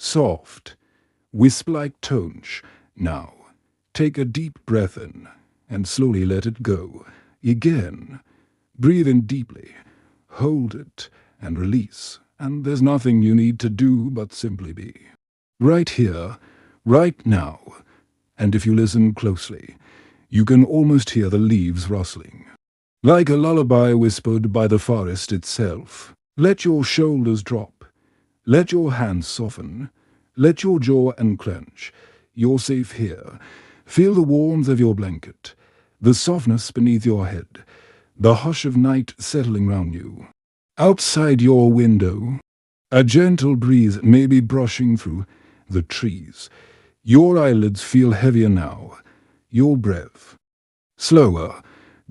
soft, wisp-like tones. Now, take a deep breath in and slowly let it go. Again, breathe in deeply, hold it, and release. And there's nothing you need to do but simply be. Right here, right now. And if you listen closely, you can almost hear the leaves rustling. Like a lullaby whispered by the forest itself. Let your shoulders drop. Let your hands soften. Let your jaw unclench. You're safe here. Feel the warmth of your blanket, the softness beneath your head, the hush of night settling round you. Outside your window, a gentle breeze may be brushing through the trees. Your eyelids feel heavier now. Your breath slower,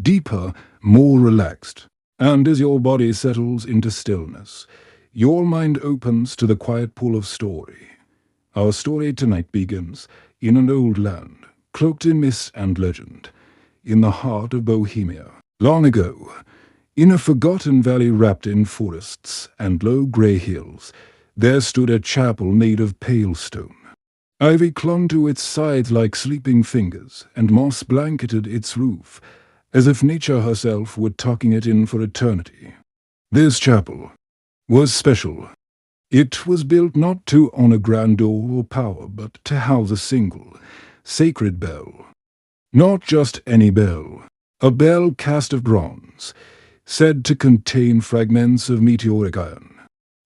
deeper, more relaxed. And as your body settles into stillness, your mind opens to the quiet pool of story. Our story tonight begins in an old land, cloaked in mist and legend, in the heart of Bohemia. Long ago, in a forgotten valley wrapped in forests and low grey hills, there stood a chapel made of pale stone. Ivy clung to its sides like sleeping fingers, and moss blanketed its roof, as if nature herself were tucking it in for eternity. This chapel was special. It was built not to honor grandeur or power, but to house a single, sacred bell. Not just any bell, a bell cast of bronze, said to contain fragments of meteoric iron,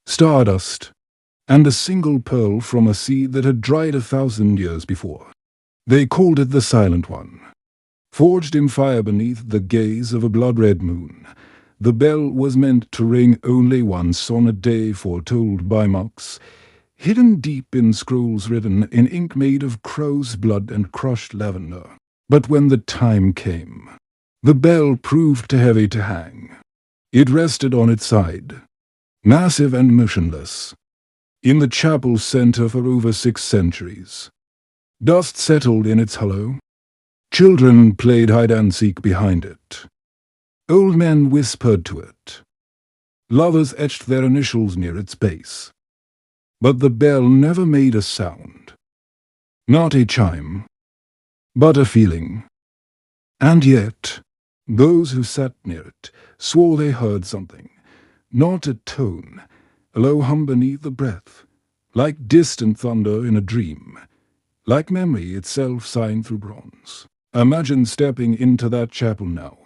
stardust, and a single pearl from a sea that had dried 1,000 years before. They called it the Silent One. Forged in fire beneath the gaze of a blood-red moon, the bell was meant to ring only once on a day foretold by monks, hidden deep in scrolls written in ink made of crow's blood and crushed lavender. But when the time came, the bell proved too heavy to hang. It rested on its side, massive and motionless, in the chapel's center for over 6 centuries. Dust settled in its hollow. Children played hide-and-seek behind it. Old men whispered to it. Lovers etched their initials near its base. But the bell never made a sound. Not a chime, but a feeling. And yet, those who sat near it swore they heard something. Not a tone, a low hum beneath the breath, like distant thunder in a dream, like memory itself signed through bronze. Imagine stepping into that chapel now.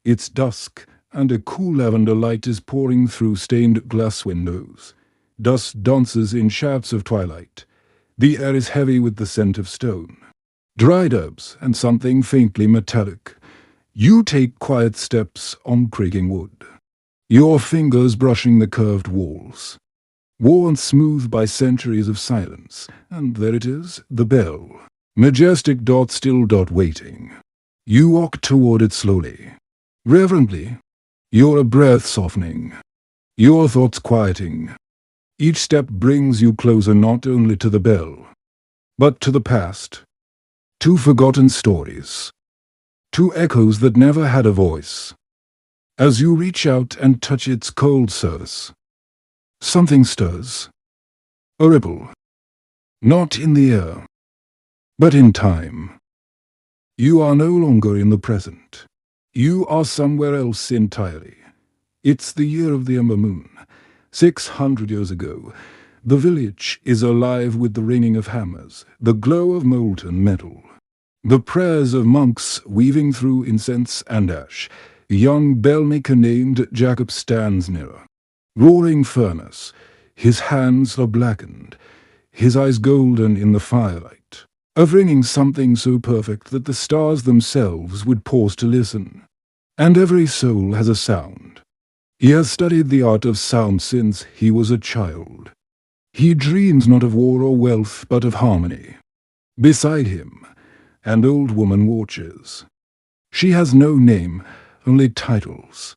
It's dusk, and a cool lavender light is pouring through stained glass windows. Dust dances in shafts of twilight. The air is heavy with the scent of stone, dried herbs, and something faintly metallic. You take quiet steps on creaking wood, your fingers brushing the curved walls, worn smooth by centuries of silence. And there it is, the bell. Majestic dot, still dot, waiting. You walk toward it slowly, reverently, your breath softening, your thoughts quieting. Each step brings you closer not only to the bell, but to the past, to forgotten stories, to echoes that never had a voice. As you reach out and touch its cold surface, something stirs, a ripple, not in the air, but in time. You are no longer in the present. You are somewhere else entirely. It's the year of the ember moon. 600 years ago, the village is alive with the ringing of hammers, the glow of molten metal, the prayers of monks weaving through incense and ash. A young bellmaker named Jacob stands near, roaring furnace. His hands are blackened, his eyes golden in the firelight, of ringing something so perfect that the stars themselves would pause to listen. And every soul has a sound. He has studied the art of sound since he was a child. He dreams not of war or wealth, but of harmony. Beside him, an old woman watches. She has no name, only titles.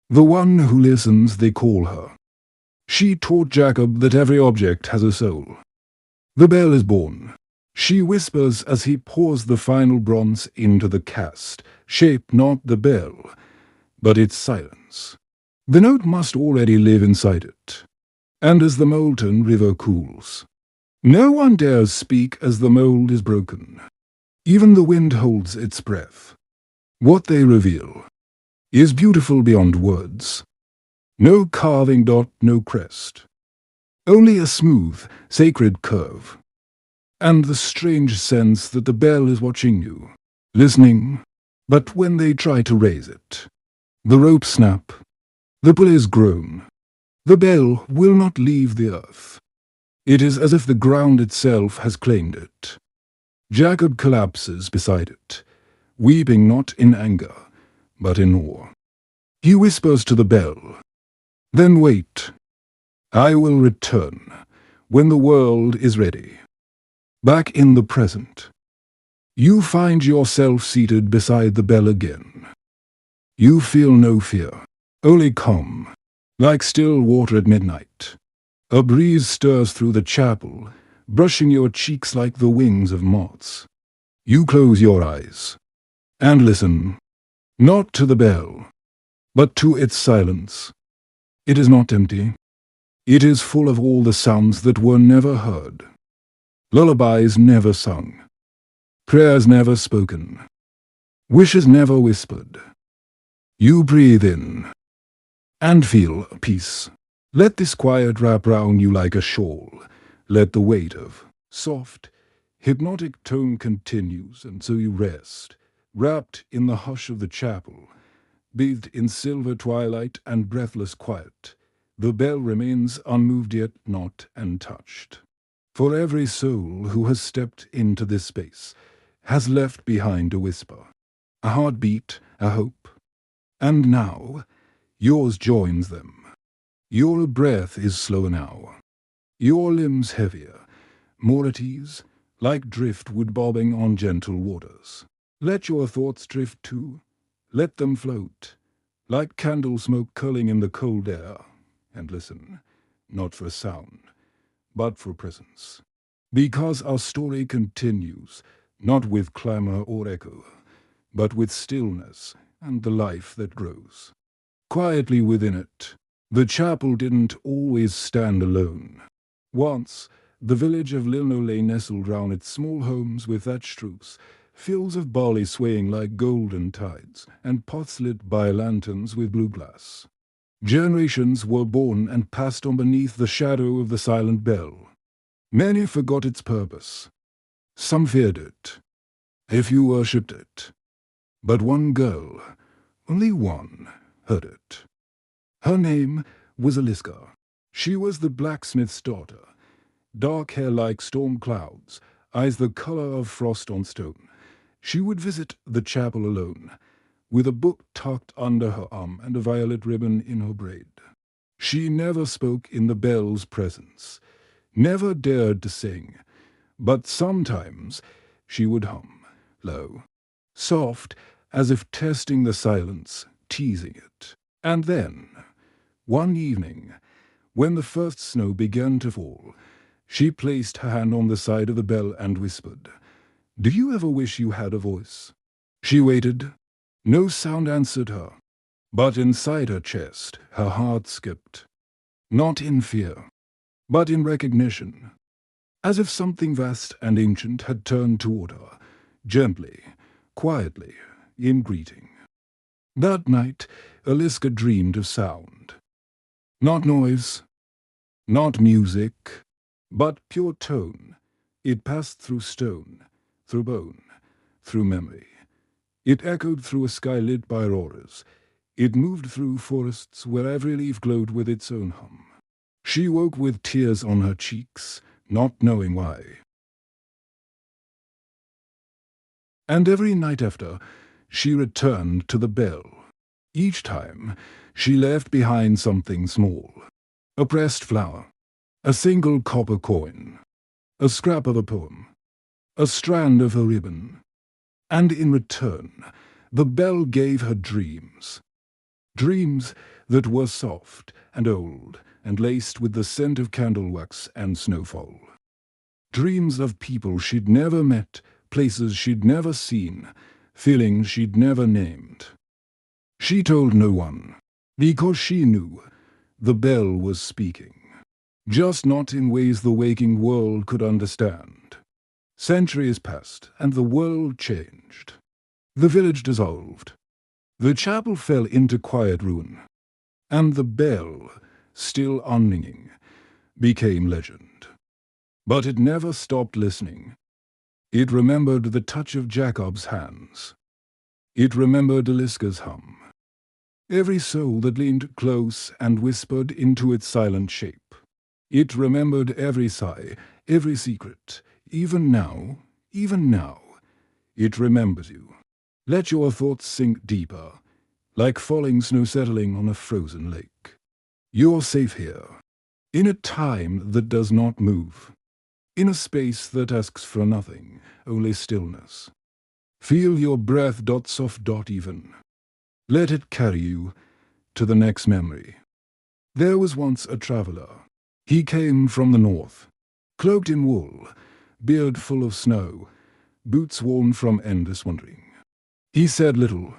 The one who listens, they call her. She taught Jacob that every object has a soul. The bell is born. She whispers as he pours the final bronze into the cast. Shape not the bell, but its silence. The note must already live inside it. And as the molten river cools, No one dares speak as the mold is broken. Even the wind holds its breath. What they reveal is beautiful beyond words. No carving dot, no crest. Only a smooth, sacred curve. And the strange sense that the bell is watching you, listening. But when they try to raise it, the ropes snap, the pulleys groan. The bell will not leave the earth. It is as if the ground itself has claimed it. Jacob collapses beside it, weeping not in anger, but in awe. He whispers to the bell, "Then wait. I will return when the world is ready." Back in the present, you find yourself seated beside the bell again. You feel no fear, only calm, like still water at midnight. A breeze stirs through the chapel, brushing your cheeks like the wings of moths. You close your eyes and listen, not to the bell, but to its silence. It is not empty. It is full of all the sounds that were never heard. Lullabies never sung. Prayers never spoken. Wishes never whispered. You breathe in and feel peace. Let this quiet wrap round you like a shawl. Let the weight of soft, hypnotic tone continues, and so you rest, wrapped in the hush of the chapel, bathed in silver twilight and breathless quiet. The bell remains unmoved yet not untouched. For every soul who has stepped into this space has left behind a whisper, a heartbeat, a hope. And now, yours joins them. Your breath is slower now, your limbs heavier, more at ease, like driftwood bobbing on gentle waters. Let your thoughts drift too. Let them float, like candle smoke curling in the cold air. And listen, not for sound, but for presence. Because our story continues, not with clamor or echo, but with stillness and the life that grows. Quietly within it, the chapel didn't always stand alone. Once, the village of Lilno lay nestled round its small homes with thatched roofs, fields of barley swaying like golden tides, and pots lit by lanterns with blue glass. Generations were born and passed on beneath the shadow of the silent bell. Many forgot its purpose. Some feared it. A few worshipped it. But one girl, only one, heard it. Her name was Aliska. She was the blacksmith's daughter. Dark hair like storm clouds, eyes the color of frost on stone. She would visit the chapel alone, with a book tucked under her arm and a violet ribbon in her braid. She never spoke in the bell's presence, never dared to sing, but sometimes she would hum, low, soft, as if testing the silence, teasing it. And then, one evening, when the first snow began to fall, she placed her hand on the side of the bell and whispered, "Do you ever wish you had a voice?" She waited. No sound answered her, but inside her chest her heart skipped. Not in fear, but in recognition, as if something vast and ancient had turned toward her, gently, quietly, in greeting. That night, Aliska dreamed of sound. Not noise, not music, but pure tone. It passed through stone, through bone, through memory. It echoed through a sky lit by auroras. It moved through forests where every leaf glowed with its own hum. She woke with tears on her cheeks, not knowing why. And every night after, she returned to the bell. Each time, she left behind something small. A pressed flower, a single copper coin, a scrap of a poem, a strand of a ribbon. And in return, the bell gave her dreams. Dreams that were soft and old and laced with the scent of candle wax and snowfall. Dreams of people she'd never met, places she'd never seen, feelings she'd never named. She told no one, because she knew the bell was speaking. just not in ways the waking world could understand. Centuries passed, and the world changed. The village dissolved. The chapel fell into quiet ruin, and the bell, still unringing, became legend. But it never stopped listening. It remembered the touch of Jacob's hands. It remembered Eliska's hum. Every soul that leaned close and whispered into its silent shape. It remembered every sigh, every secret. Even now, it remembers you. Let your thoughts sink deeper, like falling snow settling on a frozen lake. You're safe here, in a time that does not move, in a space that asks for nothing, only stillness. Feel your breath soft even. Let it carry you to the next memory. There was once a traveler. He came from the north, cloaked in wool, beard full of snow, boots worn from endless wandering. He said little,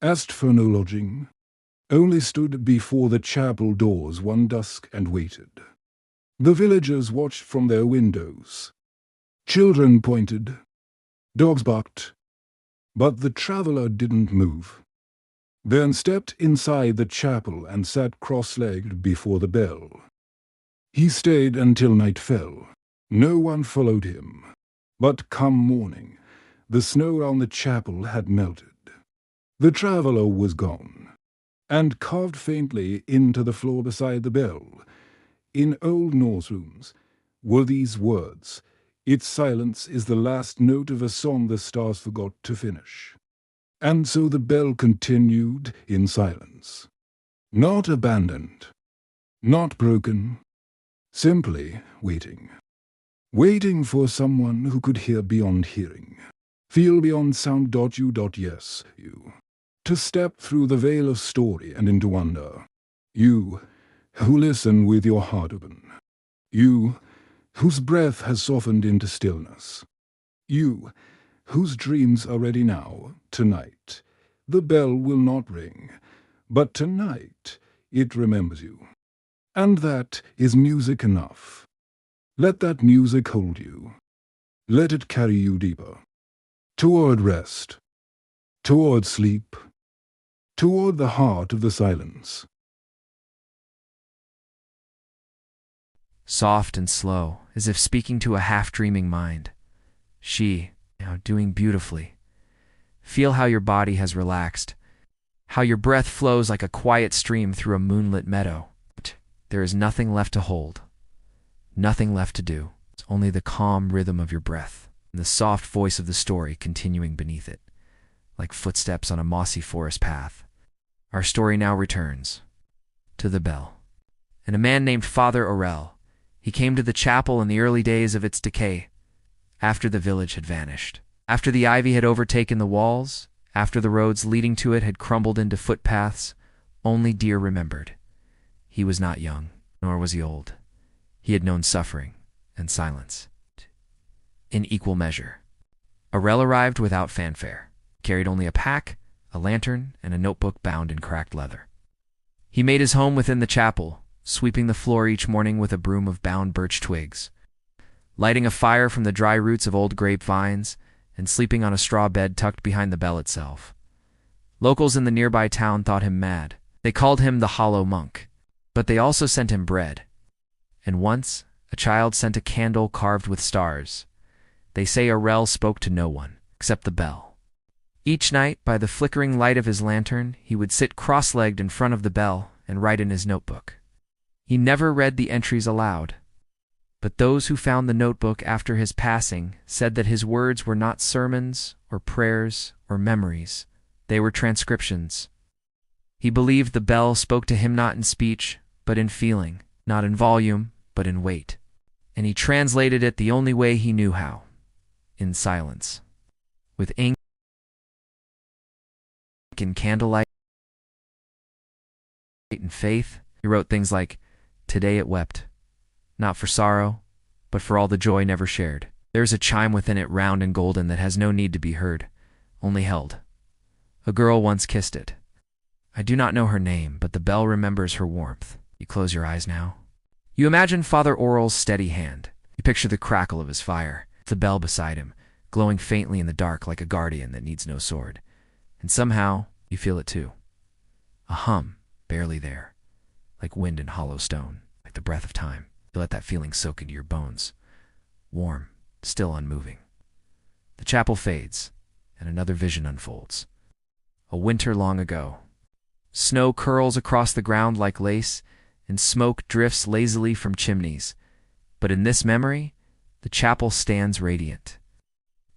asked for no lodging, only stood before the chapel doors one dusk and waited. The villagers watched from their windows. Children pointed, dogs barked, but the traveler didn't move. Then stepped inside the chapel and sat cross-legged before the bell. He stayed until night fell. No one followed him. But come morning, the snow round the chapel had melted. The traveler was gone, and carved faintly into the floor beside the bell, in old Norse runes, were these words: "Its silence is the last note of a song the stars forgot to finish." And so the bell continued in silence. Not abandoned, not broken, simply waiting. Waiting for someone who could hear beyond hearing, feel beyond sound. Yes, you. To step through the veil of story and into wonder. You, who listen with your heart open. You, whose breath has softened into stillness. You, whose dreams are ready now, tonight. The bell will not ring, but tonight it remembers you. And that is music enough. Let that music hold you. Let it carry you deeper. Toward rest. Toward sleep. Toward the heart of the silence. Soft and slow, as if speaking to a half-dreaming mind. She, now doing beautifully. Feel how your body has relaxed, how your breath flows like a quiet stream through a moonlit meadow. There is nothing left to hold, nothing left to do. It's only the calm rhythm of your breath, and the soft voice of the story continuing beneath it, like footsteps on a mossy forest path. Our story now returns to the bell. And a man named Father Aurel, he came to the chapel in the early days of its decay, after the village had vanished, after the ivy had overtaken the walls, after the roads leading to it had crumbled into footpaths. Only Deer remembered. He was not young, nor was he old. He had known suffering and silence in equal measure. Aurel arrived without fanfare, carried only a pack, a lantern, and a notebook bound in cracked leather. He made his home within the chapel, sweeping the floor each morning with a broom of bound birch twigs, lighting a fire from the dry roots of old grapevines, and sleeping on a straw bed tucked behind the bell itself. Locals in the nearby town thought him mad. They called him the Hollow Monk, but they also sent him bread. And once, a child sent a candle carved with stars. They say Aurel spoke to no one, except the bell. Each night, by the flickering light of his lantern, he would sit cross-legged in front of the bell and write in his notebook. He never read the entries aloud, but those who found the notebook after his passing said that his words were not sermons or prayers or memories. They were transcriptions. He believed the bell spoke to him not in speech, but in feeling, not in volume, but in weight. And he translated it the only way he knew how, in silence. With ink and candlelight and faith, he wrote things like, "Today it wept, not for sorrow, but for all the joy never shared. There is a chime within it round and golden that has no need to be heard, only held. A girl once kissed it. I do not know her name, but the bell remembers her warmth. You close your eyes now. You imagine Father Oral's steady hand. You picture the crackle of his fire, the bell beside him, glowing faintly in the dark like a guardian that needs no sword. And somehow, you feel it too. A hum, barely there, like wind in hollow stone, like the breath of time. You let that feeling soak into your bones. Warm, still unmoving. The chapel fades, and another vision unfolds. A winter long ago. Snow curls across the ground like lace, and smoke drifts lazily from chimneys. But in this memory, the chapel stands radiant.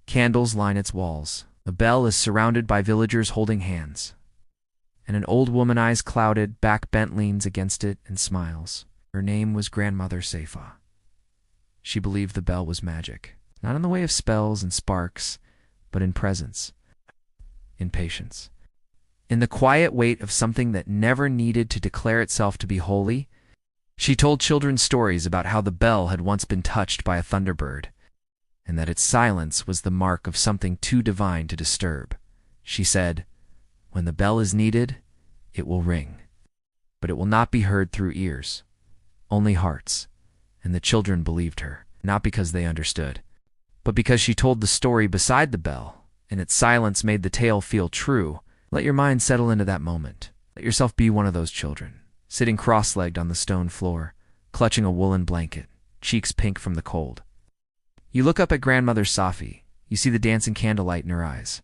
Candles line its walls. The bell is surrounded by villagers holding hands. And an old woman, eyes clouded, back bent, leans against it and smiles. Her name was Grandmother Safa. She believed the bell was magic, not in the way of spells and sparks, but in presence, in patience. In the quiet weight of something that never needed to declare itself to be holy. She told children stories about how the bell had once been touched by a thunderbird, and that its silence was the mark of something too divine to disturb. She said, "When the bell is needed, it will ring, but it will not be heard through ears, only hearts." And the children believed her, not because they understood, but because she told the story beside the bell, and its silence made the tale feel true. Let your mind settle into that moment. Let yourself be one of those children, sitting cross-legged on the stone floor, clutching a woolen blanket, cheeks pink from the cold. You look up at Grandmother Safi. You see the dancing candlelight in her eyes.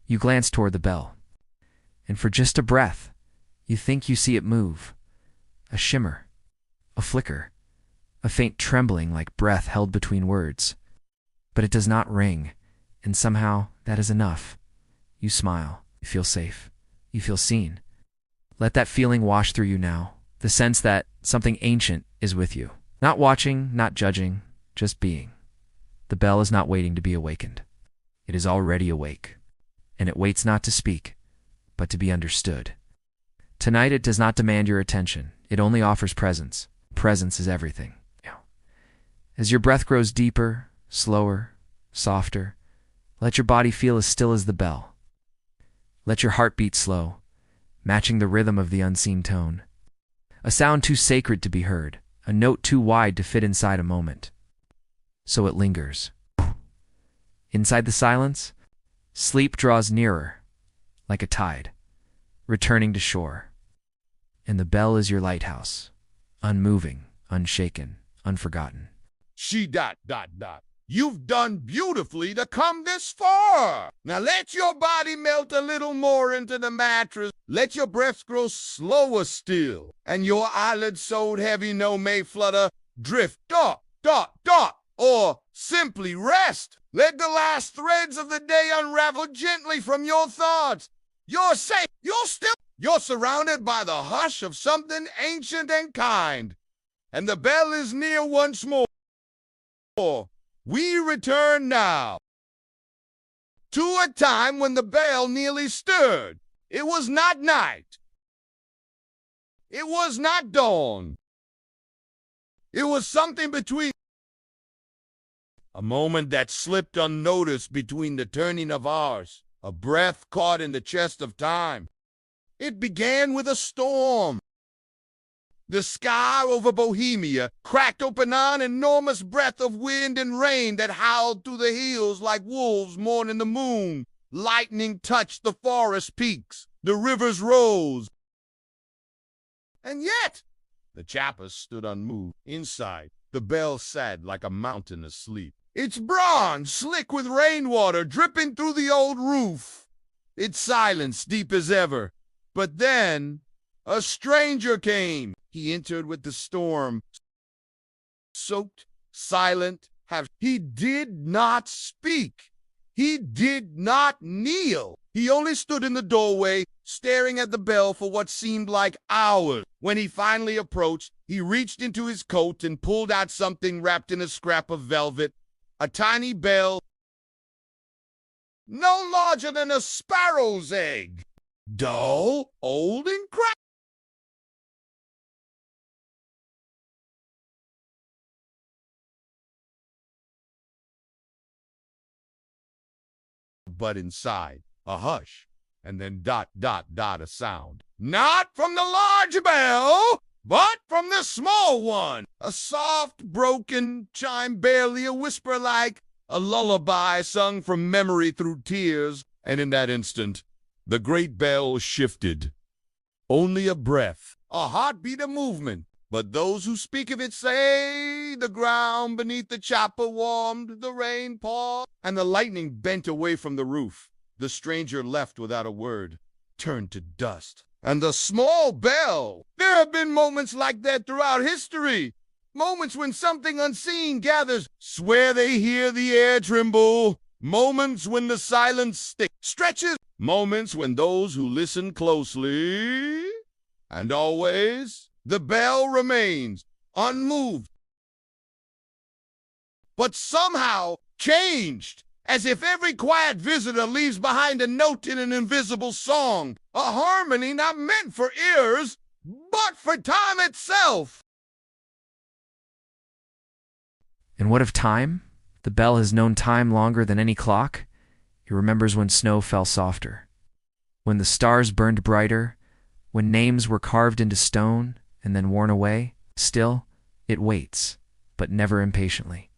You glance toward the bell, and for just a breath, you think you see it move. A shimmer, a flicker, a faint trembling like breath held between words. But it does not ring, and somehow that is enough. You smile. You feel safe. You feel seen. Let that feeling wash through you now, the sense that something ancient is with you. Not watching, not judging, just being. The bell is not waiting to be awakened. It is already awake, and it waits not to speak, but to be understood. Tonight it does not demand your attention. It only offers presence. Presence is everything. As your breath grows deeper, slower, softer, let your body feel as still as the bell. Let your heart beat slow, matching the rhythm of the unseen tone. A sound too sacred to be heard, a note too wide to fit inside a moment. So it lingers. Inside the silence, sleep draws nearer, like a tide, returning to shore. And the bell is your lighthouse, unmoving, unshaken, unforgotten. You've done beautifully to come this far. Now let your body melt a little more into the mattress. Let your breath grow slower still. And your eyelids so heavy no may flutter. Drift, or simply rest. Let the last threads of the day unravel gently from your thoughts. You're safe. You're surrounded by the hush of something ancient and kind. And the bell is near once more. We return now to a time when the bell nearly stirred. It was not night. It was not dawn. It was something between. A moment that slipped unnoticed between the turning of hours, a breath caught in the chest of time. It began with a storm. The sky over Bohemia cracked open an enormous breath of wind and rain that howled through the hills like wolves mourning the moon. Lightning touched the forest peaks. The rivers rose. And yet, the chapel stood unmoved. Inside, the bell sat like a mountain asleep. Its bronze slick with rainwater dripping through the old roof. Its silence deep as ever. But then, a stranger came. He entered with the storm, soaked, silent. He did not speak. He did not kneel. He only stood in the doorway, staring at the bell for what seemed like hours. When he finally approached, he reached into his coat and pulled out something wrapped in a scrap of velvet, a tiny bell, no larger than a sparrow's egg, dull, old, and cracked. But inside, a hush, and then a sound. Not from the large bell, but from the small one, a soft, broken chime, barely a whisper, like a lullaby sung from memory through tears. And in that instant, the great bell shifted. Only a breath, a heartbeat, a movement. But those who speak of it say the ground beneath the chapel warmed, the rain poured, and the lightning bent away from the roof. The stranger left without a word, turned to dust. And the small bell. There have been moments like that throughout history. Moments when something unseen gathers, swear they hear the air tremble. Moments when the silence stretches. Moments when those who listen closely, and always, the bell remains unmoved, but somehow changed, as if every quiet visitor leaves behind a note in an invisible song, a harmony not meant for ears, but for time itself. And what of time? The bell has known time longer than any clock. It remembers when snow fell softer, when the stars burned brighter, when names were carved into stone and then worn away. Still, it waits, but never impatiently.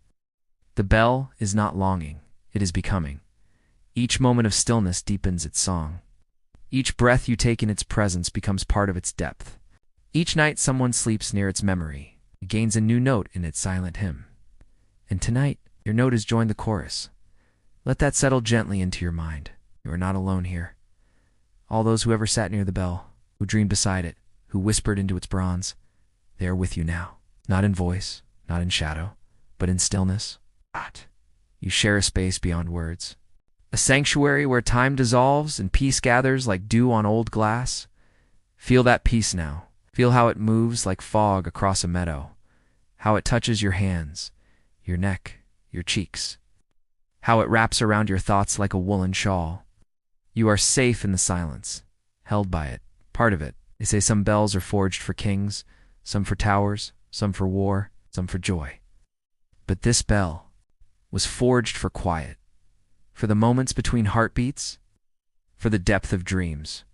The bell is not longing, it is becoming. Each moment of stillness deepens its song. Each breath you take in its presence becomes part of its depth. Each night someone sleeps near its memory, it gains a new note in its silent hymn. And tonight, your note has joined the chorus. Let that settle gently into your mind. You are not alone here. All those who ever sat near the bell, who dreamed beside it, who whispered into its bronze, they are with you now. Not in voice, not in shadow, but in stillness. You share a space beyond words. A sanctuary where time dissolves and peace gathers like dew on old glass. Feel that peace now. Feel how it moves like fog across a meadow. How it touches your hands, your neck, your cheeks. How it wraps around your thoughts like a woolen shawl. You are safe in the silence, held by it, part of it. They say some bells are forged for kings, some for towers, some for war, some for joy. But this bell was forged for quiet, for the moments between heartbeats, for the depth of dreams,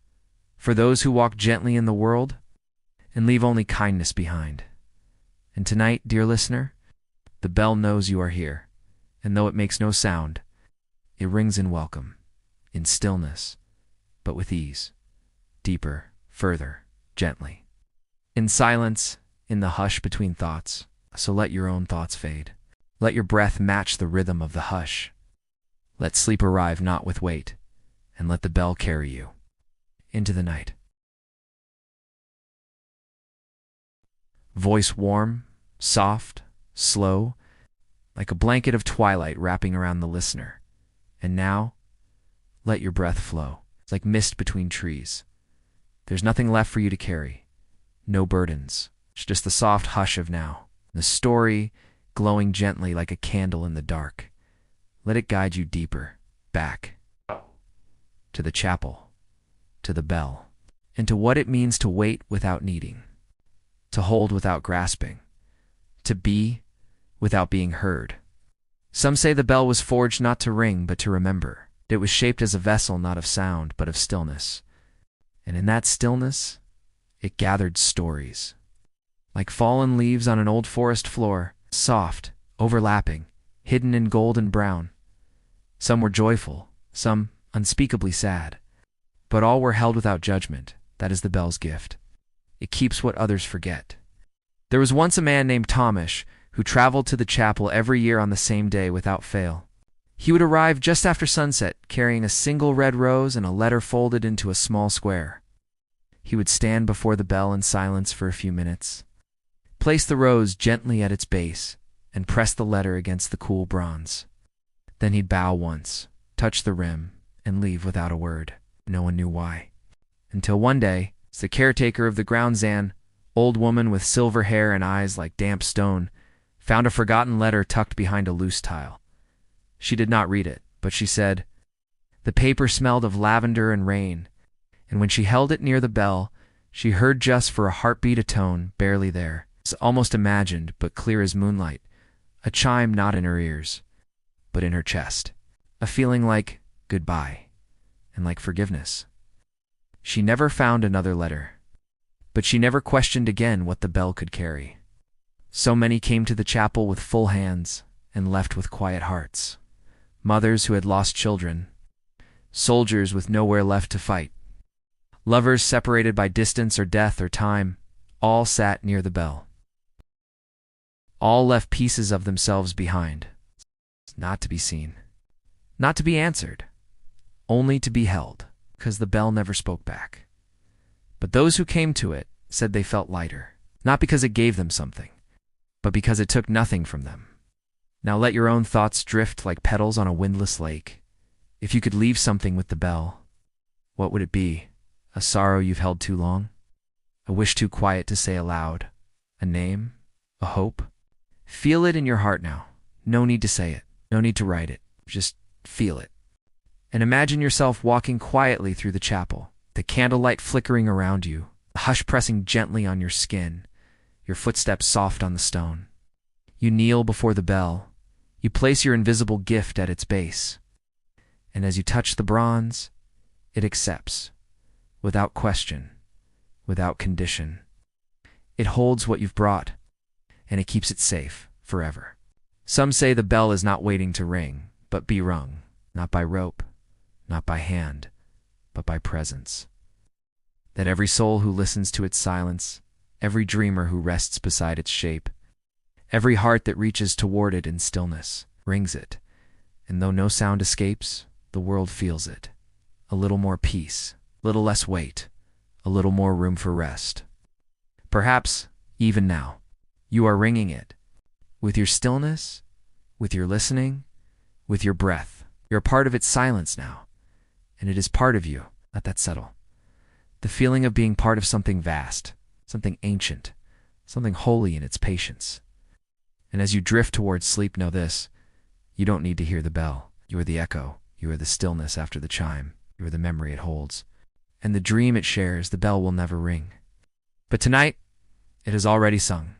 for those who walk gently in the world and leave only kindness behind. And tonight, dear listener, the bell knows you are here. And though it makes no sound, it rings in welcome, in stillness, but with ease, deeper, further, gently. In silence, in the hush between thoughts, so let your own thoughts fade. Let your breath match the rhythm of the hush. Let sleep arrive not with weight, and let the bell carry you into the night. Voice warm, soft, slow, like a blanket of twilight wrapping around the listener. And now, let your breath flow. It's like mist between trees. There's nothing left for you to carry. No burdens. It's just the soft hush of now. The story glowing gently like a candle in the dark. Let it guide you deeper, back, to the chapel, to the bell, and to what it means to wait without needing, to hold without grasping, to be without being heard. Some say the bell was forged not to ring, but to remember. It was shaped as a vessel not of sound, but of stillness. And in that stillness, it gathered stories. Like fallen leaves on an old forest floor, soft, overlapping, hidden in gold and brown. Some were joyful, some unspeakably sad. But all were held without judgment. That is the bell's gift. It keeps what others forget. There was once a man named Thomas who traveled to the chapel every year on the same day without fail. He would arrive just after sunset, carrying a single red rose and a letter folded into a small square. He would stand before the bell in silence for a few minutes, place the rose gently at its base, and press the letter against the cool bronze. Then he'd bow once, touch the rim, and leave without a word. No one knew why. Until one day, as the caretaker of the grounds, an old woman with silver hair and eyes like damp stone, found a forgotten letter tucked behind a loose tile. She did not read it, but she said, the paper smelled of lavender and rain, and when she held it near the bell, she heard just for a heartbeat a tone, barely there. It's almost imagined, but clear as moonlight, a chime not in her ears, but in her chest, a feeling like goodbye, and like forgiveness. She never found another letter, But she never questioned again what the bell could carry. So many came to the chapel with full hands and left with quiet hearts. Mothers who had lost children, soldiers with nowhere left to fight, lovers separated by distance or death or time, all sat near the bell. All left pieces of themselves behind, not to be seen, not to be answered, only to be held, because the bell never spoke back. But those who came to it said they felt lighter, not because it gave them something, but because it took nothing from them. Now let your own thoughts drift like petals on a windless lake. If you could leave something with the bell, what would it be? A sorrow you've held too long? A wish too quiet to say aloud? A name? A hope? Feel it in your heart now. No need to say it. No need to write it. Just feel it. And imagine yourself walking quietly through the chapel, the candlelight flickering around you, the hush pressing gently on your skin, your footsteps soft on the stone. You kneel before the bell. You place your invisible gift at its base. And as you touch the bronze, it accepts, without question, without condition. It holds what you've brought, and it keeps it safe forever. Some say the bell is not waiting to ring, but be rung, not by rope, not by hand, but by presence. That every soul who listens to its silence, every dreamer who rests beside its shape, every heart that reaches toward it in stillness, rings it, and though no sound escapes, the world feels it. A little more peace, little less weight, a little more room for rest. Perhaps, even now, you are ringing it. With your stillness, with your listening, with your breath. You're a part of its silence now, and it is part of you. Let that settle. The feeling of being part of something vast, something ancient, something holy in its patience. And as you drift towards sleep, know this: you don't need to hear the bell. You are the echo. You are the stillness after the chime. You are the memory it holds. And the dream it shares, the bell will never ring. But tonight, it has already sung.